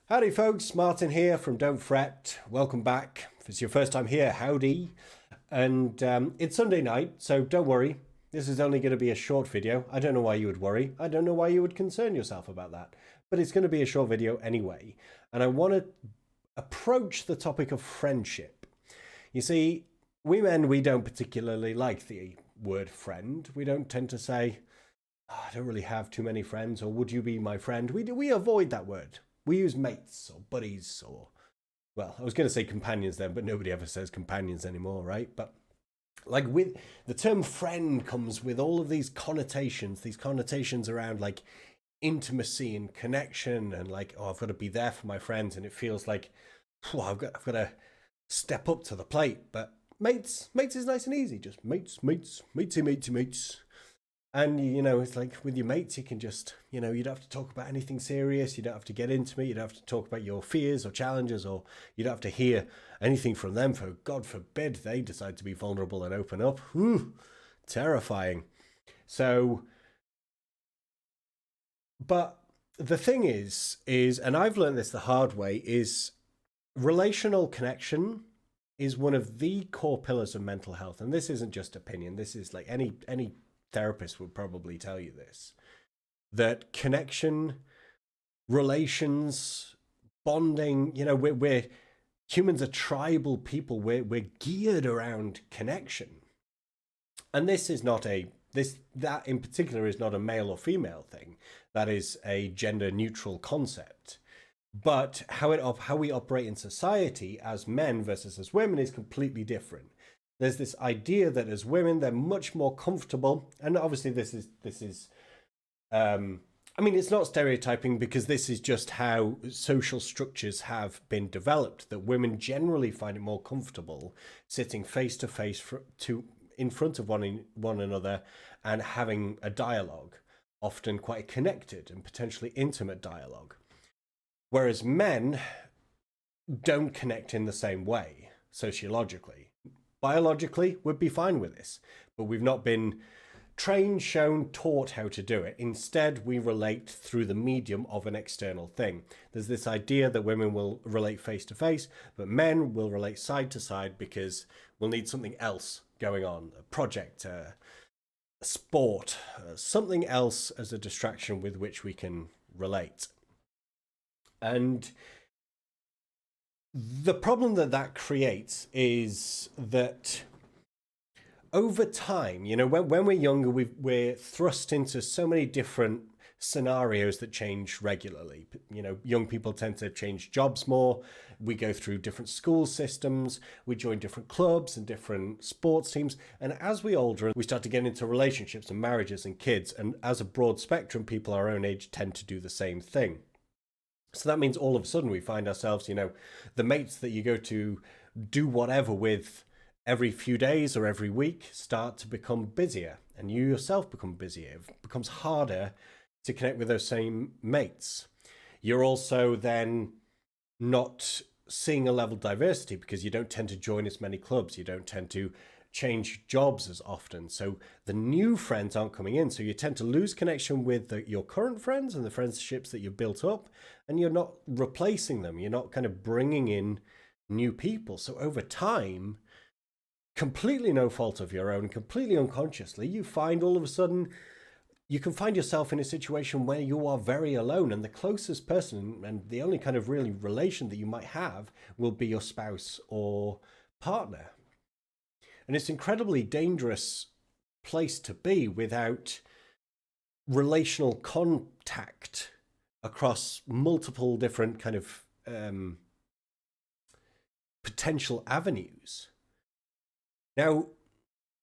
Howdy folks, Martin here from Don't Fret. Welcome back. If it's your first time here, howdy. And it's Sunday night, so don't worry. This is only going to be a short video. I don't know why you would worry. I don't know why you would concern yourself about that. But it's going to be a short video anyway. And I want to approach the topic of friendship. You see, we men, we don't particularly like the word friend. We don't tend to say, "Oh, I don't really have too many friends," or "would you be my friend?" We avoid that word. We use mates or buddies or, well, I was going to say companions then, but nobody ever says companions anymore, right? But like with the term friend comes with all of these connotations around like intimacy and connection and like, oh, I've got to be there for my friends. And it feels like, I've got to step up to the plate. But mates is nice and easy. Just mates. And, it's like with your mates, you can just, you don't have to talk about anything serious. You don't have to get intimate. You don't have to talk about your fears or challenges, or you don't have to hear anything from them. For God forbid they decide to be vulnerable and open up. Terrifying. So, but the thing is, and I've learned this the hard way, is relational connection is one of the core pillars of mental health. And this isn't just opinion. This is like any therapist would probably tell you this, that connection, relations, bonding, we're humans are tribal people. We're geared around connection. And this is not that in particular is not a male or female thing. That is a gender neutral concept. But how we operate in society as men versus as women is completely different. There's this idea that as women, they're much more comfortable. And obviously this is it's not stereotyping, because this is just how social structures have been developed, that women generally find it more comfortable sitting face to face in front of one another and having a dialogue, often quite connected and potentially intimate dialogue. Whereas men don't connect in the same way sociologically. Biologically, we'd be fine with this, but we've not been trained, shown, taught how to do it. Instead, we relate through the medium of an external thing. There's this idea that women will relate face to face, but men will relate side to side because we'll need something else going on, a project, a sport, something else as a distraction with which we can relate. And the problem that creates is that over time, when we're younger, we're thrust into so many different scenarios that change regularly. Young people tend to change jobs more. We go through different school systems. We join different clubs and different sports teams. And as we older, we start to get into relationships and marriages and kids. And as a broad spectrum, people our own age tend to do the same thing. So that means all of a sudden we find ourselves, the mates that you go to do whatever with every few days or every week start to become busier, and you yourself become busier. It becomes harder to connect with those same mates. You're also then not seeing a level of diversity because you don't tend to join as many clubs. You don't tend to change jobs as often. So the new friends aren't coming in. So you tend to lose connection with your current friends and the friendships that you've built up, and you're not replacing them. You're not kind of bringing in new people. So over time, completely no fault of your own, completely unconsciously, you find all of a sudden you can find yourself in a situation where you are very alone, and the closest person and the only kind of really relation that you might have will be your spouse or partner. And it's an incredibly dangerous place to be without relational contact across multiple different kind of potential avenues. Now,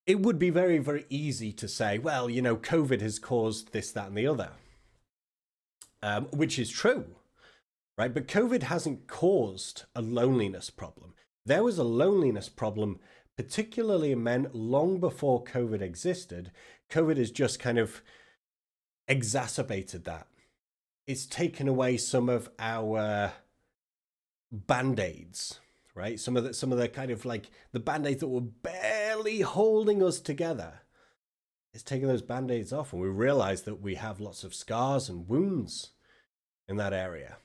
it would be very, very easy to say, well, COVID has caused this, that, and the other, which is true, right? But COVID hasn't caused a loneliness problem. There was a loneliness problem, particularly in men, long before COVID existed. COVID has just kind of exacerbated that. It's taken away some of our band-aids, right? Some of the kind of like the band-aids that were barely holding us together. It's taken those band-aids off, and we realize that we have lots of scars and wounds in that area.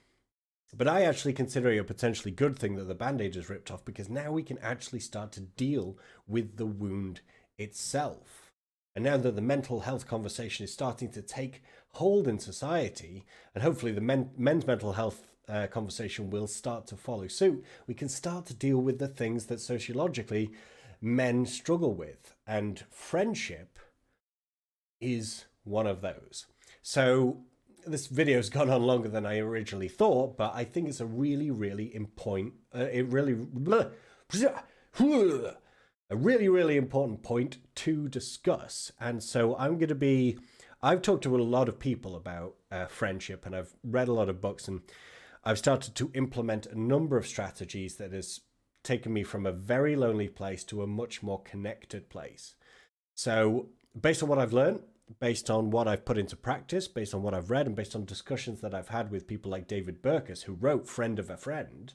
But I actually consider it a potentially good thing that the band-aid is ripped off, because now we can actually start to deal with the wound itself. And now that the mental health conversation is starting to take hold in society, and hopefully the men's mental health conversation will start to follow suit, we can start to deal with the things that sociologically men struggle with. And friendship is one of those. So this video's gone on longer than I originally thought, but I think it's a really, really important, a really, really important point to discuss. And so I've talked to a lot of people about friendship, and I've read a lot of books, and I've started to implement a number of strategies that has taken me from a very lonely place to a much more connected place. So based on what I've learned, based on what I've put into practice, based on what I've read, and based on discussions that I've had with people like David Burkus, who wrote Friend of a Friend,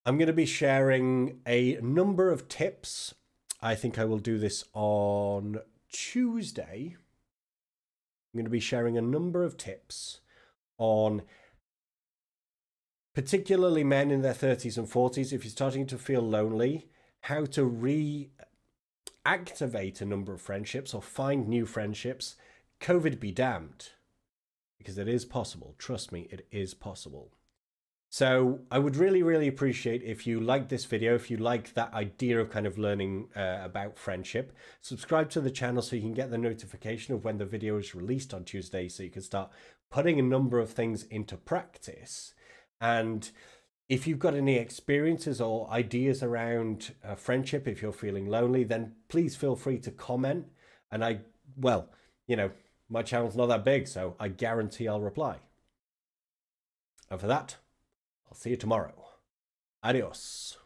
I'm going to be sharing a number of tips. I think I will do this on Tuesday. I'm going to be sharing a number of tips on particularly men in their 30s and 40s, if you're starting to feel lonely, how to reactivate a number of friendships or find new friendships. COVID be damned, because it is possible. Trust me, it is possible. So I would really, really appreciate if you like this video, if you like that idea of kind of learning about friendship. Subscribe to the channel so you can get the notification of when the video is released on Tuesday, so you can start putting a number of things into practice. And if you've got any experiences or ideas around friendship, if you're feeling lonely, then please feel free to comment. And my channel's not that big, so I guarantee I'll reply. And for that, I'll see you tomorrow. Adios.